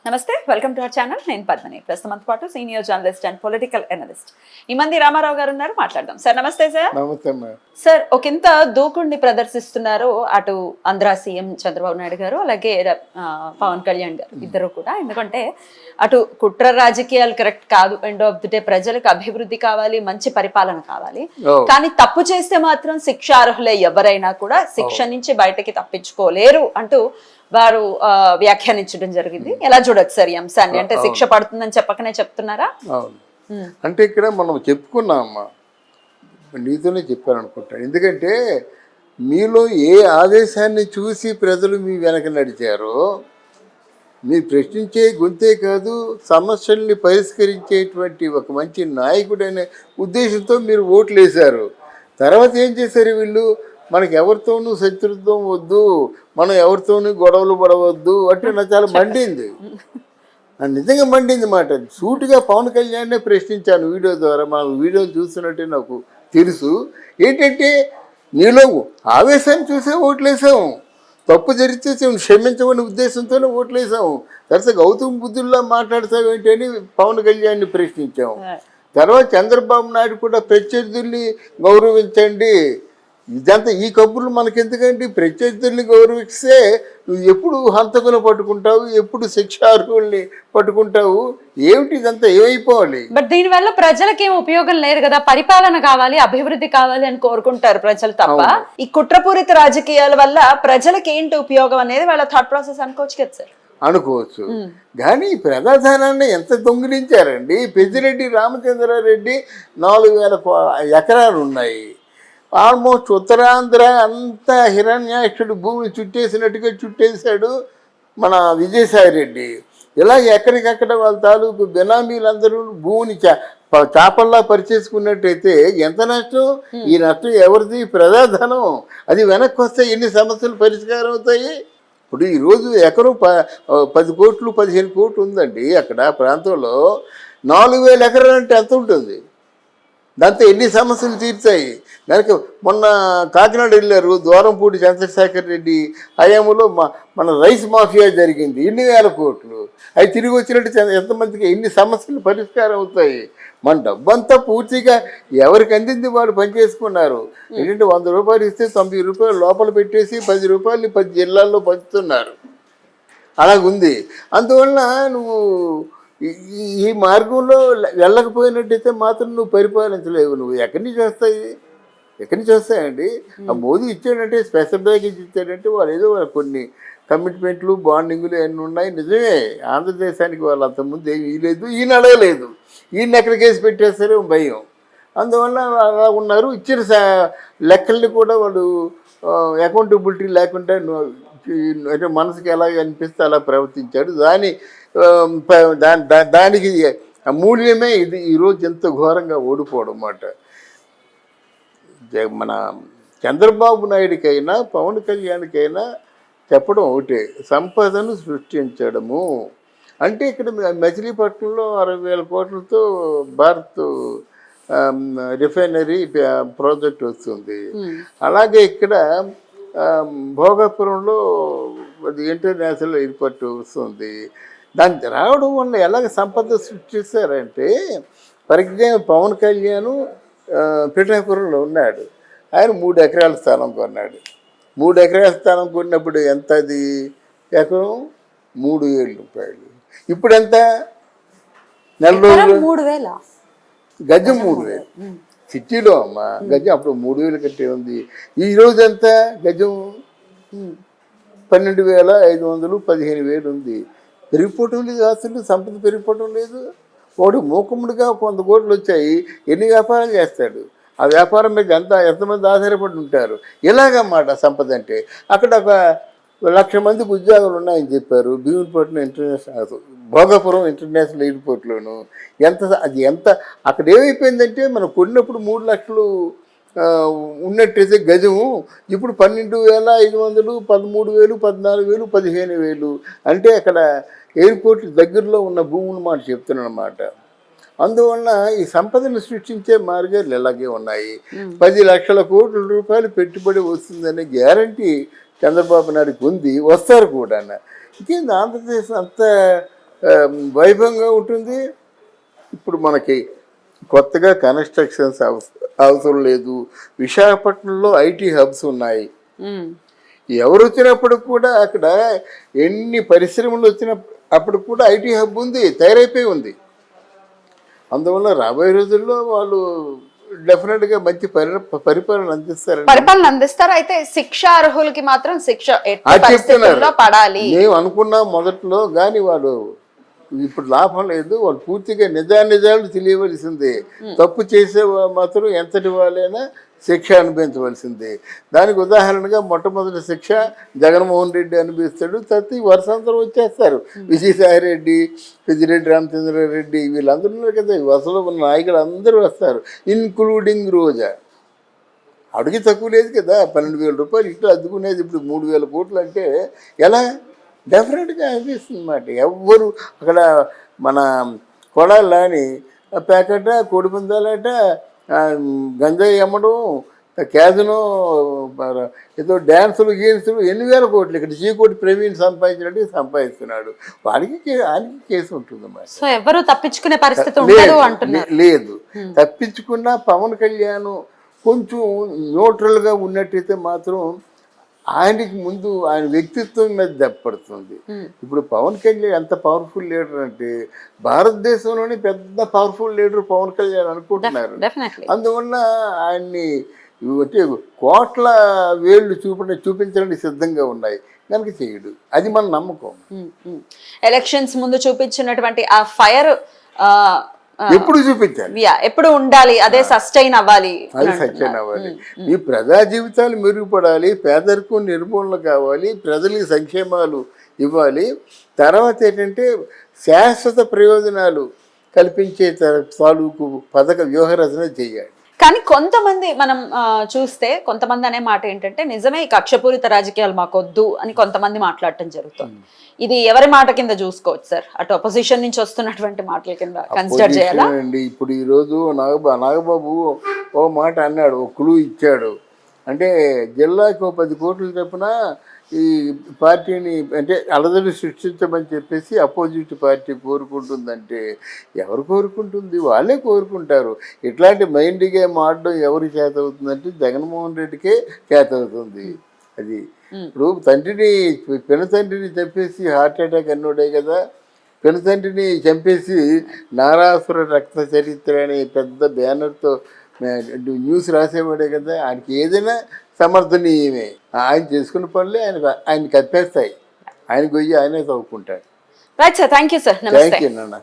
నమస్తే, welcome to our channel. నేను పద్మని. ప్రస్తుతంతో పాటు senior journalist and political analyst ఈ మంది రామారావు గారు ఉన్నారు. మాట్లాడదాం. సార్ నమస్తే. సార్ నమస్తే. సార్ ఒకంత దూకుడిని ప్రదర్శిస్తున్నారు అటు ఆంధ్ర సీఎం చంద్రబాబు నాయుడు గారు, అలాగే పవన్ కళ్యాణ్ గారు ఇద్దరు కూడా. ఎందుకంటే అటు కుట్ర రాజకీయాలు కరెక్ట్ కాదు, ఎండ్ ఆఫ్ ది డే ప్రజలకు అభివృద్ధి కావాలి, మంచి పరిపాలన కావాలి. కానీ తప్పు చేస్తే మాత్రం శిక్షార్హులే ఎవరైనా కూడా శిక్ష నుంచి బయటకి తప్పించుకోలేరు అంటూ వారు వ్యాఖ్యానించడం జరిగింది. ఎలా చూడొచ్చు సార్ ఈ అంశాన్ని? అంటే శిక్ష పడుతుందని చెప్పకనే చెప్తున్నారా? అంటే ఇక్కడ మనం చెప్పుకున్నామమ్మా, నీతోనే చెప్పాను అనుకుంటా. ఎందుకంటే మీలో ఏ ఆదేశాన్ని చూసి ప్రజలు మీ వెనక నడిచారో, మీరు ప్రశ్నించే గొంతే కాదు సమస్యల్ని పరిష్కరించేటువంటి ఒక మంచి నాయకుడనే ఉద్దేశంతో మీరు ఓట్లు వేశారు. తర్వాత ఏం చేశారు వీళ్ళు? మనకి ఎవరితోనూ శత్రుత్వం వద్దు, మనం ఎవరితోనూ గొడవలు పడవద్దు అంటే నాకు చాలా మండింది. నిజంగా మండింది మాట. సూటిగా పవన్ కళ్యాణ్నే ప్రశ్నించాను వీడియో ద్వారా. మనం వీడియోలు చూస్తున్నట్టే నాకు తెలుసు. ఏంటంటే నీలో ఆవేశాన్ని చూసే ఓట్లేసాము, తప్పు జరిగితే క్షమించమని ఉద్దేశంతోనే ఓట్లేసాము. తర్వాత గౌతమ్ బుద్ధుల్లా మాట్లాడతావు ఏంటి అని పవన్ కళ్యాణ్ని ప్రశ్నించాము. తర్వాత చంద్రబాబు నాయుడు కూడా ప్రత్యర్థుల్ని గౌరవించండి, ఇదంతా ఈ కబుర్లు మనకెందుకండి? ప్రత్యర్థుల్ని గౌరవిస్తే నువ్వు ఎప్పుడు హంతకులను పట్టుకుంటావు, ఎప్పుడు శిక్షార్హుల్ని పట్టుకుంటావు? ఏమిటి ఇదంతా? ఏమైపోవాలి? బట్ దీనివల్ల ప్రజలకి ఏం ఉపయోగం లేదు కదా. పరిపాలన కావాలి, అభివృద్ధి కావాలి అని కోరుకుంటారు ప్రజలు తప్ప ఈ కుట్రపూరిత రాజకీయాల వల్ల ప్రజలకి ఏంటి ఉపయోగం అనేది వాళ్ళ థాట్ ప్రాసెస్ అనుకోవచ్చు కదా సార్? అనుకోవచ్చు. కానీ ప్రజాధనాన్ని ఎంత దొంగిలించారండి. పెద్దిరెడ్డి రామచంద్రారెడ్డి 4,000 ఎకరాలు ఉన్నాయి. ఆల్మోస్ట్ ఉత్తరాంధ్ర అంతా హిరణ్యాక్షుడు భూమిని చుట్టేసినట్టుగా చుట్టేశాడు మన విజయసాయిరెడ్డి. ఇలా ఎక్కడికక్కడ వాళ్ళ తాలూకు బినామీలందరూ భూమిని చాపల్లా పరిచేసుకున్నట్టయితే ఎంత నష్టం? ఈ నష్టం ఎవరిది? ప్రజాధనం. అది వెనక్కి వస్తే ఎన్ని సమస్యలు పరిష్కారం అవుతాయి? ఇప్పుడు ఈరోజు ఎకరం 10 కోట్లు 15 కోట్లు ఉందండి అక్కడ ప్రాంతంలో. 4,000 ఎకరాలు అంటే ఎంత ఉంటుంది? దాంతో ఎన్ని సమస్యలు తీర్చాయి. కనుక మొన్న కాకినాడ వెళ్ళారు, ద్వారంపూడి చంద్రశేఖర్ రెడ్డి హయాంలో మన రైస్ మాఫియా జరిగింది. ఎన్ని వేల కోట్లు. అవి తిరిగి వచ్చినట్టు ఎంతమందికి ఎన్ని సమస్యలు పరిష్కారం అవుతాయి? మన డబ్బంతా పూర్తిగా ఎవరికి అందింది వాడు పనిచేసుకున్నారు. ఏంటంటే 100 రూపాయలు ఇస్తే 90 రూపాయలు లోపల పెట్టేసి 10 రూపాయలు 10 జిల్లాల్లో పంచుతున్నారు. అలాగుంది. అందువల్ల నువ్వు ఈ మార్గంలో వెళ్ళకపోయినట్టయితే మాత్రం నువ్వు పరిపాలించలేవు. నువ్వు ఎక్కడి నుంచి వస్తాయండి? ఆ మోదీ ఇచ్చాడంటే, స్పెషల్ ప్యాకేజ్ ఇచ్చాడంటే వాళ్ళు ఏదో కొన్ని కమిట్మెంట్లు బాండింగులు అన్నీ ఉన్నాయి. నిజమే, ఆంధ్రదేశానికి వాళ్ళు అంతకుముందు ఏమి ఇవ్వలేదు, ఈయన అడగలేదు. ఈయన ఎక్కడ కేసు పెట్టేస్తారో భయం. అందువల్ల అలా ఉన్నారు. ఇచ్చిన లెక్కల్ని కూడా వాళ్ళు అకౌంటబిలిటీ లేకుండా అంటే మనసుకి ఎలా అనిపిస్తే అలా ప్రవర్తించాడు. దానికి మూల్యమే ఇది ఈరోజు ఎంత ఘోరంగా ఓడిపోవడం అన్నమాట. మన చంద్రబాబు నాయుడికైనా పవన్ కళ్యాణ్కైనా చెప్పడం ఒకటే, సంపదను సృష్టించడము. అంటే ఇక్కడ మచిలీపట్నంలో 60,000 కోట్లతో భారత్ రిఫైనరీ ప్రాజెక్ట్ వస్తుంది. అలాగే ఇక్కడ భోగాపురంలో ఇంటర్నేషనల్ ఎయిర్పోర్ట్ వస్తుంది. దానికి రావడం వల్ల ఎలాగ సంపద సృష్టిస్తారంటే, ఫర్ ఎగ్జాంపుల్ పవన్ కళ్యాణ్ పిఠాపురంలో ఉన్నాడు. ఆయన 3 ఎకరాల స్థానం కొన్నాడు. 3 ఎకరాల స్థానం కొన్నప్పుడు ఎంత? అది ఎకరం 3,000 రూపాయలు. ఇప్పుడు ఎంత? నెల రోజులు 3,000. గజం 3,000. సిటీలో అమ్మ గజం అప్పుడు 3,000 కట్టే ఉంది. ఈరోజు ఎంత గజం? 12,500 15,000 ఉంది. పెరిగిపోవటం లేదు, ఆస్తులు సంపద పెరిగిపోవటం లేదు. వాడు మూకుముడిగా 100 కోట్లు వచ్చాయి, ఎన్ని వ్యాపారాలు చేస్తాడు? ఆ వ్యాపారం మీద ఎంతమంది ఆధారపడి ఉంటారు? ఇలాగన్నమాట సంపద అంటే. అక్కడ ఒక 1,00,000 మందికి ఉద్యోగాలు ఉన్నాయని చెప్పారు భీమునిపట్నం ఇంటర్నేషనల్, భోగాపురం ఇంటర్నేషనల్ ఎయిర్పోర్ట్లోను. ఎంత అక్కడ ఏమైపోయిందంటే, మనం కొన్నప్పుడు 3 లక్షలు ఉన్నట్టయితే గజము ఇప్పుడు 12,500 13,000 14,000 15,000. అంటే అక్కడ ఎయిర్పోర్ట్ దగ్గరలో ఉన్న భూములు మాట చెప్తున్నాను అన్నమాట. అందువల్ల ఈ సంపదను సృష్టించే మార్గాలు ఇలాగే ఉన్నాయి. 10 లక్షల కోట్ల రూపాయలు పెట్టుబడి వస్తుందనే గ్యారంటీ చంద్రబాబు నాయుడుకి ఉంది, వస్తారు కూడా. ఇంకేంది ఆంధ్రప్రదేశ్ అంత వైభవంగా ఉంటుంది. ఇప్పుడు మనకి కొత్తగా కన్స్ట్రక్షన్స్ అవసరం లేదు. విశాఖపట్నంలో ఐటీ హబ్స్ ఉన్నాయి. ఉమ్, ఎవరు వచ్చినప్పుడు కూడా అక్కడ ఎన్ని పరిశ్రమలు అప్పుడు కూడా ఐటీ హబ్ ఉంది, తయారైపోయి ఉంది. అందువల్ల రాబోయే రోజుల్లో వాళ్ళు డెఫినెట్గా మంచి పరిపాలన అందిస్తారండి. పరిపాలన అందిస్తారు. అయితే శిక్ష అర్హులకి మాత్రం శిక్ష ఎట్టి చెప్తున్నారు. పరిస్థితుల్లో పడాలి. మేము అనుకున్నాం మొదట్లో, కానీ వాళ్ళు ఇప్పుడు లాభం లేదు. వాళ్ళు పూర్తిగా నిజాలు తెలియవలసిందే. తప్పు చేసే మాత్రం ఎంతటి వాళ్ళైనా శిక్ష అనుభవించవలసిందే. దానికి ఉదాహరణగా మొట్టమొదటి శిక్ష జగన్మోహన్ రెడ్డి అనుభవిస్తాడు. ప్రతి వరుసంతరం వచ్చేస్తారు. విజయసాయి రెడ్డి, పెద్దిరెడ్డి రామచంద్రారెడ్డి, వీళ్ళందరూ ఉన్నారు కదా, వరుసలో ఉన్న నాయకులు అందరూ వస్తారు, ఇన్క్లూడింగ్ రోజా. అడిగి తక్కువ లేదు కదా, 12,000 రూపాయలు ఇట్లా అద్దుకునేది ఇప్పుడు 3,000 కోట్లు అంటే ఎలా? డెఫినెట్గా అనిపిస్తుంది అన్నమాట. ఎవ్వరు అక్కడ మన కొడాలని ప్యాకెట, కోడిపుందాలట, గంజాయి అమ్మడం, క్యాజును, ఏదో డ్యాన్సులు గీన్సులు, 8,000 కోట్లు ఇక్కడ చీకోటి ప్రవీణ్ సంపాదించినట్టు సంపాదిస్తున్నాడు. ఆయనకి కేసు ఉంటుందన్నమాట. సో ఎవరు తప్పించుకునే పరిస్థితి ఉండదు అంటున్నారు. లేదు, తప్పించుకున్న పవన్ కళ్యాణ్ కొంచెం న్యూట్రల్గా ఉన్నట్టయితే మాత్రం ఆయనకి ముందు ఆయన వ్యక్తిత్వం మీద దెబ్బపడుతుంది. ఇప్పుడు పవన్ కళ్యాణ్ ఎంత పవర్ఫుల్ లీడర్ అంటే భారతదేశంలోని పెద్ద పవర్ఫుల్ లీడర్ పవన్ కళ్యాణ్ అనుకుంటున్నారు. అందువల్ల ఆయన్ని కోట్ల వేళ్ళు చూపించడానికి సిద్ధంగా ఉన్నాయి కనుక చేయడు. అది మన నమ్మకం. ఎలక్షన్స్ ముందు చూపించినటువంటి ఆ ఫైర్ ఎప్పుడు చూపించాలి, ఎప్పుడు ఉండాలి, అదే సస్టైన్ అవ్వాలి. అది సస్టైన్ అవ్వాలి. ఈ ప్రజా జీవితాలు మెరుగుపడాలి, పేదరికం నిర్మూలన కావాలి, ప్రజలకి సంక్షేమాలు ఇవ్వాలి. తర్వాత ఏంటంటే శాశ్వత ప్రయోజనాలు కల్పించే తాలూకు పథక వ్యూహరచన చేయాలి. కానీ కొంతమంది మనం చూస్తే కొంతమంది అనే మాట ఏంటంటే నిజమే ఈ కక్షపూరిత రాజకీయాలు మాకొద్దు అని కొంతమంది మాట్లాడటం జరుగుతుంది. ఇది ఎవరి మాట కింద చూసుకోవచ్చు సార్? అటు అపోజిషన్ నుంచి వస్తున్నటువంటి మాటల కింద కన్సిడర్ చేయాలా? ఇప్పుడు ఈరోజు నాగబాబు ఓ మాట అన్నాడు, ఓ క్లూ ఇచ్చాడు. అంటే జిల్లాకు 10 కోట్లు చొప్పున ఈ పార్టీని అంటే అలజడి సృష్టించమని చెప్పేసి అపోజిట్ పార్టీ కోరుకుంటుందంటే ఎవరు కోరుకుంటుంది? వాళ్ళే కోరుకుంటారు. ఇట్లాంటి మైండ్ గేమ్ ఆడడం ఎవరికి చేత అవుతుందంటే జగన్మోహన్ రెడ్డికే చేత అవుతుంది. అది ఇప్పుడు పెనతండ్రిని చంపేసి హార్ట్ అటాక్ అన్నోడే కదా, పెనతండ్రిని చంపేసి నారాసుర రక్త చరిత్ర అనే పెద్ద బ్యానర్తో న్యూస్ రాసేవాడే కదా. ఆయనకి ఏదైనా సమర్థనీయమే. ఆయన చేసుకున్న పనులే ఆయన కప్పేస్తాయి. ఆయన గొయ్యి ఆయనే తవ్వుకుంటాడు. Right sir, thank you sir. Thank you నాన్న.